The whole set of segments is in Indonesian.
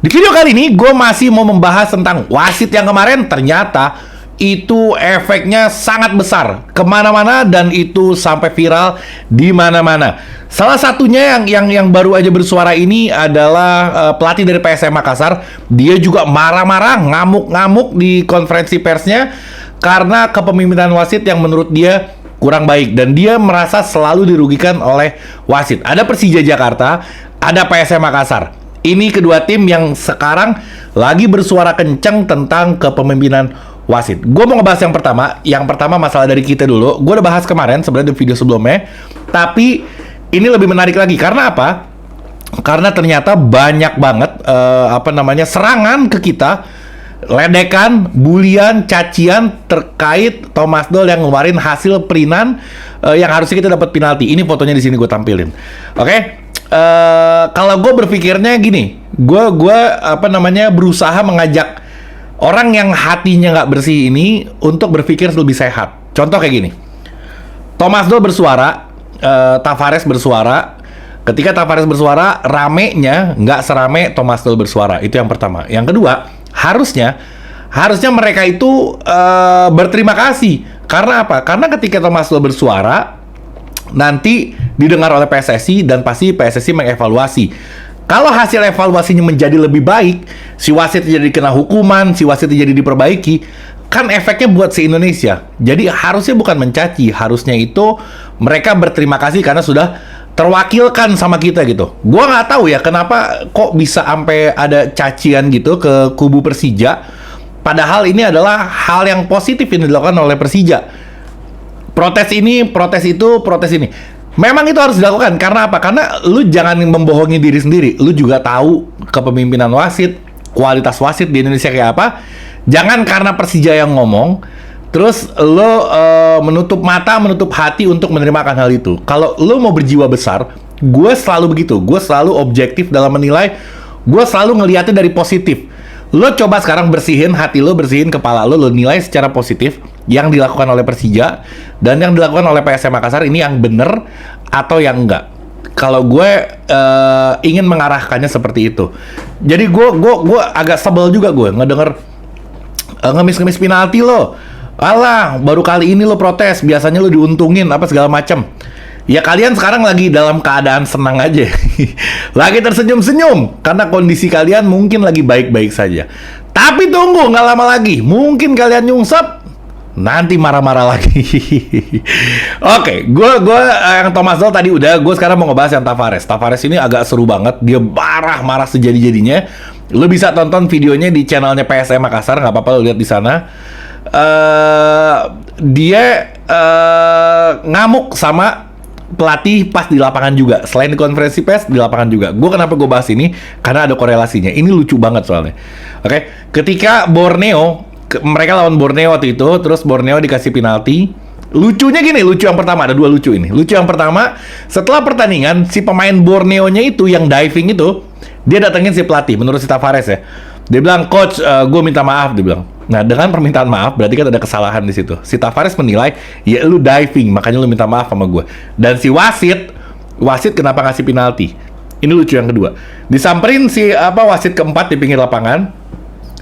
Di video kali ini gue masih mau membahas tentang wasit yang kemarin ternyata itu efeknya sangat besar kemana-mana dan itu sampai viral di mana-mana. Salah satunya yang baru aja bersuara ini adalah pelatih dari PSM Makassar. Dia juga marah-marah, ngamuk-ngamuk di konferensi persnya karena kepemimpinan wasit yang menurut dia kurang baik dan dia merasa selalu dirugikan oleh wasit. Ada Persija Jakarta, ada PSM Makassar. Ini kedua tim yang sekarang lagi bersuara kencang tentang kepemimpinan wasit. Gue mau ngebahas yang pertama. Yang pertama masalah dari kita dulu. Gue udah bahas kemarin sebenarnya di video sebelumnya. Tapi ini lebih menarik lagi. Karena apa? Karena ternyata banyak banget serangan ke kita, ledekan, bulian, cacian terkait Thomas Doll yang ngeluarin hasil perinan yang harusnya kita dapat penalti. Ini fotonya di sini gue tampilin. Oke? Kalau gue berpikirnya gini, gue berusaha mengajak orang yang hatinya nggak bersih ini untuk berpikir lebih sehat. Contoh kayak gini, Thomas Doll bersuara, Tavares bersuara. Ketika Tavares bersuara, ramenya nggak serame Thomas Doll bersuara. Itu yang pertama. Yang kedua, harusnya mereka itu berterima kasih. Karena apa? Karena ketika Thomas Doll bersuara, nanti didengar oleh PSSI dan pasti PSSI mengevaluasi. Kalau hasil evaluasinya menjadi lebih baik, si wasit jadi kena hukuman, si wasit jadi diperbaiki, kan efeknya buat si Indonesia. Jadi harusnya bukan mencaci, harusnya itu mereka berterima kasih karena sudah terwakilkan sama kita gitu. Gua nggak tahu ya kenapa kok bisa sampai ada cacian gitu ke kubu Persija. Padahal ini adalah hal yang positif yang dilakukan oleh Persija. Protes ini, protes itu, protes ini. Memang itu harus dilakukan. Karena apa? Karena lu jangan membohongi diri sendiri. Lu juga tahu kepemimpinan wasit, kualitas wasit di Indonesia kayak apa. Jangan karena Persija yang ngomong, terus lu menutup mata, menutup hati untuk menerimakan hal itu. Kalau lu mau berjiwa besar, gue selalu begitu. Gue selalu objektif dalam menilai. Gue selalu ngeliatnya dari positif. Lo coba sekarang bersihin hati lo, bersihin kepala lo nilai secara positif yang dilakukan oleh Persija dan yang dilakukan oleh PSM Makassar ini yang bener atau yang enggak. Kalau gue ingin mengarahkannya seperti itu. Jadi gue agak sebel juga gue ngedenger ngemis-ngemis penalti lo. Alah, baru kali ini lo protes, biasanya lo diuntungin apa segala macam. Ya kalian sekarang lagi dalam keadaan senang aja. Lagi tersenyum-senyum karena kondisi kalian mungkin lagi baik-baik saja. Tapi tunggu, nggak lama lagi mungkin kalian nyungsep, nanti marah-marah lagi. Oke, gue yang Thomas Doll tadi udah. Gue sekarang mau ngebahas yang Tavares. Tavares ini agak seru banget. Dia marah sejadi-jadinya. Lo bisa tonton videonya di channelnya PSM Makassar, nggak apa-apa lo lihat di sana. Dia ngamuk sama pelatih pas di lapangan juga. Selain di konferensi pers, di lapangan juga. Gue kenapa gue bahas ini? Karena ada korelasinya. Ini lucu banget soalnya. Oke, ketika Borneo, mereka lawan Borneo waktu itu, terus Borneo dikasih penalti. Lucunya gini, lucu yang pertama, ada dua lucu ini. Lucu yang pertama, setelah pertandingan, si pemain Borneo-nya itu, yang diving itu, dia datengin si pelatih, menurut si Tavares ya. Dia bilang, "Coach, gue minta maaf," dia bilang. Nah, dengan permintaan maaf, berarti kan ada kesalahan di situ. Si Tavares menilai, ya lu diving, makanya lu minta maaf sama gue. Dan si wasit kenapa ngasih penalti? Ini lucu yang kedua. Disamperin si wasit keempat di pinggir lapangan,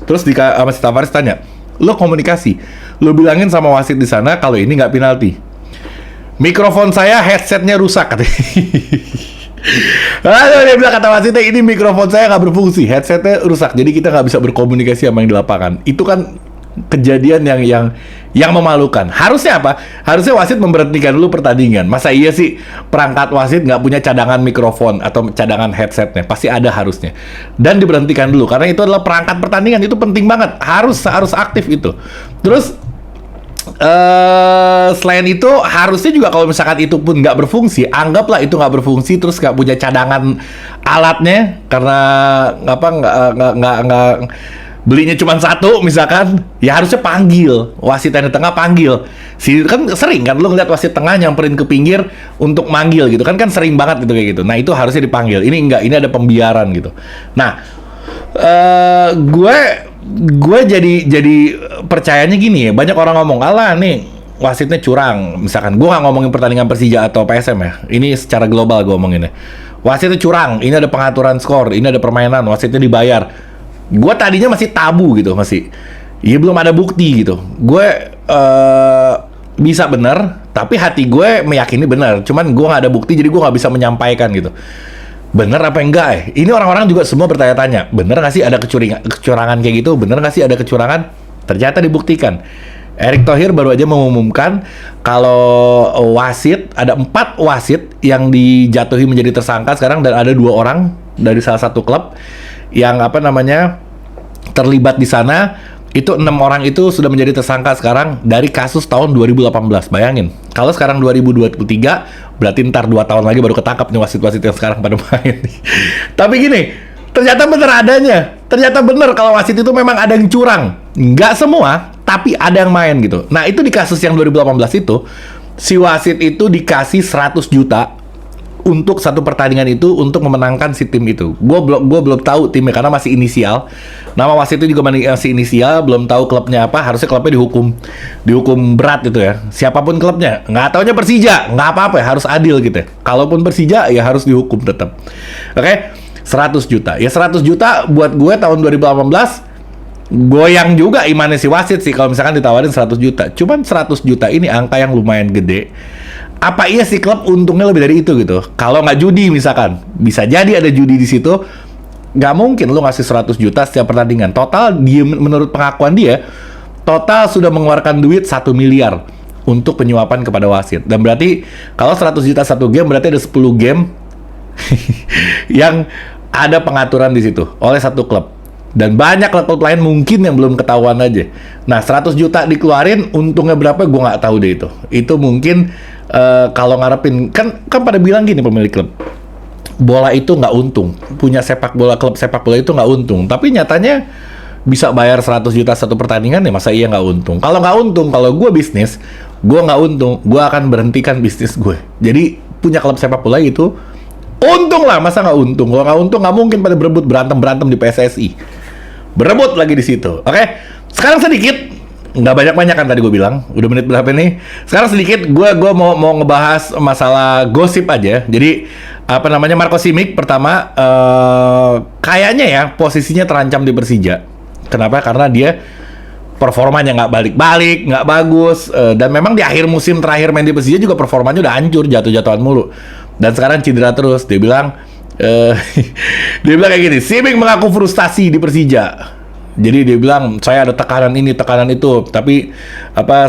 terus sama si Tavares tanya, "Lo komunikasi, lo bilangin sama wasit di sana kalau ini nggak penalti." "Mikrofon saya headsetnya rusak," katanya. Aduh, dia bilang kata wasitnya, "Ini mikrofon saya nggak berfungsi, headsetnya rusak, jadi kita nggak bisa berkomunikasi sama yang di lapangan." Itu kan kejadian yang memalukan. Harusnya apa? Harusnya wasit memberhentikan dulu pertandingan. Masa iya sih perangkat wasit nggak punya cadangan mikrofon atau cadangan headsetnya? Pasti ada harusnya. Dan diberhentikan dulu karena itu adalah perangkat pertandingan, itu penting banget. Harus aktif itu. Terus selain itu harusnya juga kalau misalkan itu pun nggak berfungsi, anggaplah itu nggak berfungsi terus nggak punya cadangan alatnya karena nggak belinya cuma satu misalkan, ya harusnya panggil wasit yang di tengah, panggil kan sering kan lu ngeliat wasit tengah nyamperin ke pinggir untuk manggil gitu kan sering banget gitu kayak gitu. Nah itu harusnya dipanggil, ini enggak, ini ada pembiaran gitu. Nah gue jadi percayanya gini ya, banyak orang ngomong, "Alah nih wasitnya curang," misalkan. Gue nggak ngomongin pertandingan Persija atau PSM ya, ini secara global gue ngomonginnya. Wasitnya curang, ini ada pengaturan skor, ini ada permainan, wasitnya dibayar. Gue tadinya masih tabu gitu, masih ya belum ada bukti gitu. Gue bisa bener, tapi hati gue meyakini bener. Cuman gue nggak ada bukti, jadi gue nggak bisa menyampaikan gitu. Bener apa enggak? Ini orang-orang juga semua bertanya-tanya, bener nggak sih ada kecurangan kayak gitu? Bener nggak sih ada kecurangan? Ternyata dibuktikan. Erick Thohir baru aja mengumumkan kalau wasit, ada 4 wasit yang dijatuhi menjadi tersangka sekarang, dan ada 2 orang dari salah satu klub yang terlibat di sana. Itu 6 orang itu sudah menjadi tersangka sekarang dari kasus tahun 2018. Bayangin, kalau sekarang 2023, berarti ntar 2 tahun lagi baru ketangkap nih wasit-wasit yang sekarang pada main. Tapi gini, ternyata bener adanya. Ternyata bener kalau wasit itu memang ada yang curang. Nggak semua, tapi ada yang main gitu. Nah, itu di kasus yang 2018 itu, si wasit itu dikasih 100 juta untuk satu pertandingan itu untuk memenangkan si tim itu. Gue belum tahu timnya karena masih inisial. Nama wasit itu juga masih inisial, belum tahu klubnya apa. Harusnya klubnya dihukum berat gitu ya. Siapapun klubnya, nggak taunya Persija, nggak apa-apa ya, harus adil gitu ya. Kalaupun Persija ya harus dihukum tetap. Oke, 100 juta. Ya 100 juta buat gue tahun 2018 goyang juga imannya si wasit sih kalau misalkan ditawarin 100 juta. Cuman 100 juta ini angka yang lumayan gede. Apa iya si klub untungnya lebih dari itu gitu? Kalau nggak judi misalkan, bisa jadi ada judi di situ. Nggak mungkin lu ngasih 100 juta setiap pertandingan. Total dia, menurut pengakuan dia, total sudah mengeluarkan duit 1 miliar untuk penyuapan kepada wasit. Dan berarti kalau 100 juta satu game, berarti ada 10 game yang ada pengaturan di situ oleh satu klub. Dan banyak klub lain mungkin yang belum ketahuan aja. Nah, 100 juta dikeluarin, untungnya berapa gue nggak tahu deh itu. Itu mungkin kalau ngarepin, kan pada bilang gini pemilik klub, bola itu nggak untung. Punya klub sepak bola itu nggak untung. Tapi nyatanya bisa bayar 100 juta satu pertandingan ya, masa iya nggak untung? Kalau nggak untung, kalau gue bisnis, gue nggak untung, gue akan berhentikan bisnis gue. Jadi punya klub sepak bola itu untung lah, masa nggak untung? Kalau nggak untung, nggak mungkin pada berantem di PSSI. Berebut lagi di situ. Oke, sekarang sedikit, nggak banyak-banyak kan tadi gue bilang. Udah menit berapa nih? Sekarang sedikit, gue mau ngebahas masalah gosip aja. Jadi Marco Simic pertama kayaknya ya posisinya terancam di Persija. Kenapa? Karena dia performanya nggak balik-balik, nggak bagus, dan memang di akhir musim terakhir main di Persija juga performanya udah hancur, jatuh-jatuhan mulu. Dan sekarang cedera terus. Dia bilang kayak gini, Simic mengaku frustasi di Persija. Jadi dia bilang, saya ada tekanan ini, tekanan itu, tapi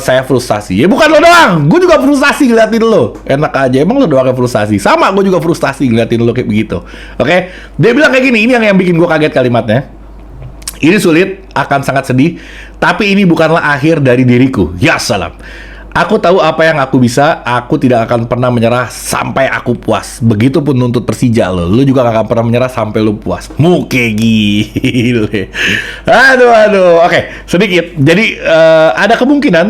saya frustasi. Ya bukan lo doang, gue juga frustasi ngeliatin lo. Enak aja, emang lo doang yang frustasi. Sama, gue juga frustasi ngeliatin lo kayak begitu. Oke? Dia bilang kayak gini, ini yang bikin gue kaget kalimatnya. Ini sulit, akan sangat sedih, tapi ini bukanlah akhir dari diriku. Ya salam. Aku tahu apa yang aku bisa, aku tidak akan pernah menyerah sampai aku puas. Begitupun nuntut Persija lo, lu juga gak akan pernah menyerah sampai lu puas. Muke gile. Aduh. Oke, sedikit. Jadi ada kemungkinan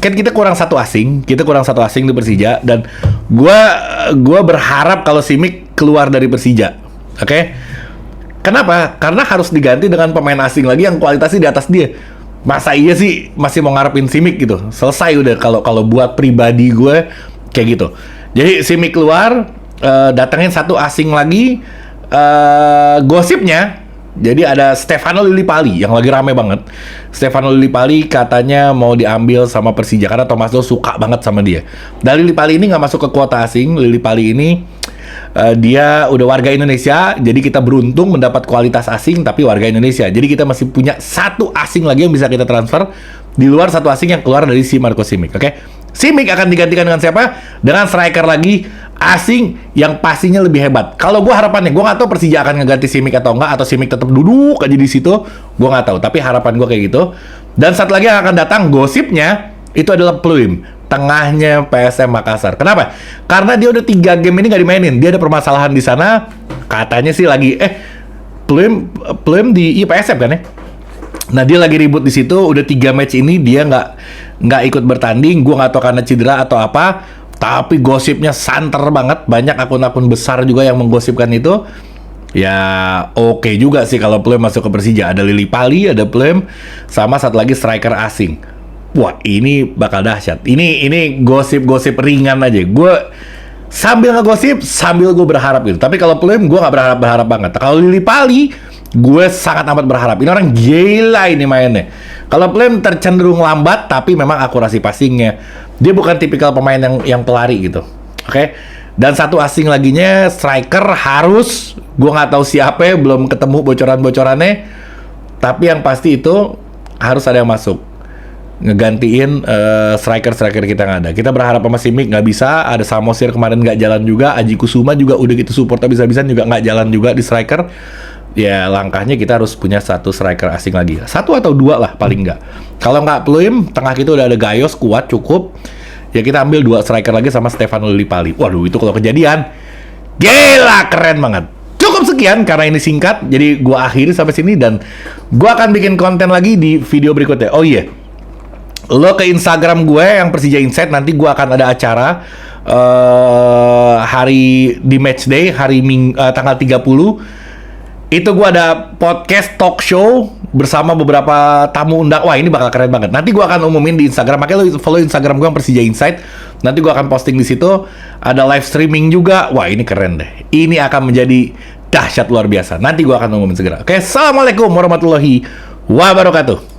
kan kita kurang satu asing di Persija, dan gua berharap kalau Simic keluar dari Persija. Oke? Kenapa? Karena harus diganti dengan pemain asing lagi yang kualitasnya di atas dia. Masa iya sih masih mau ngarepin Simic gitu? Selesai udah kalau buat pribadi gue kayak gitu. Jadi Simic keluar, datengin satu asing lagi. Gosipnya, jadi ada Stefano Lillipali yang lagi rame banget. Stefano Lillipali katanya mau diambil sama Persija karena Thomas Doll suka banget sama dia. Dan Lillipali ini nggak masuk ke kuota asing. Lillipali ini dia udah warga Indonesia, jadi kita beruntung mendapat kualitas asing tapi warga Indonesia. Jadi kita masih punya satu asing lagi yang bisa kita transfer di luar satu asing yang keluar dari si Marco Simic. Oke? Simic akan digantikan dengan siapa? Dengan striker lagi asing yang pastinya lebih hebat. Kalau gue harapannya, gue nggak tahu Persija akan ngeganti Simic atau enggak, atau Simic tetap duduk aja di situ. Gue nggak tahu. Tapi harapan gue kayak gitu. Dan satu lagi yang akan datang, gosipnya itu adalah Pluim, tengahnya PSM Makassar. Kenapa? Karena dia udah 3 game ini nggak dimainin. Dia ada permasalahan di sana. Katanya sih lagi Pluim di PSM kan ya. Nah dia lagi ribut di situ. Udah 3 match ini dia nggak ikut bertanding. Gue nggak tahu karena cedera atau apa. Tapi gosipnya santer banget. Banyak akun-akun besar juga yang menggosipkan itu. Ya oke juga sih kalau Pluim masuk ke Persija. Ada Lillipali, ada Pluim, sama satu lagi striker asing. Wah, ini bakal dahsyat. Ini gosip-gosip ringan aja. Gue sambil ngegosip, sambil gue berharap gitu. Tapi kalau Pluim, gue nggak berharap banget. Kalau Lillipali, Gue sangat amat berharap. Ini orang gila ini mainnya. Kalau Plum tercenderung lambat, tapi memang akurasi passingnya. Dia bukan tipikal pemain yang pelari gitu. Oke. Dan satu asing laginya, striker harus, gue nggak tahu siapa ya, belum ketemu bocoran-bocorannya. Tapi yang pasti itu harus ada yang masuk. Ngegantiin striker-striker kita yang ada. Kita berharap sama Simic nggak bisa. Ada Samosir kemarin nggak jalan juga. Aji Kusuma juga udah gitu support bisa-bisan juga nggak jalan juga di striker. Ya langkahnya kita harus punya satu striker asing lagi. Satu atau dua lah paling nggak. Kalau nggak Pluim, tengah kita udah ada Gayos kuat cukup. Ya kita ambil 2 striker lagi sama Stefano Lillipali. Waduh itu kalau kejadian, gila keren banget. Cukup sekian karena ini singkat. Jadi gua akhiri sampai sini dan gua akan bikin konten lagi di video berikutnya. Oh iya, lo ke Instagram gue yang Persija Insight, nanti gue akan ada acara hari di match day tanggal 30. Itu gue ada podcast talk show bersama beberapa tamu undang. Wah ini bakal keren banget. Nanti gue akan umumin di Instagram. Makanya lo follow Instagram gue yang Persija Insight. Nanti gue akan posting di situ. Ada live streaming juga. Wah ini keren deh. Ini akan menjadi dahsyat luar biasa. Nanti gue akan umumin segera. Oke, assalamualaikum warahmatullahi wabarakatuh.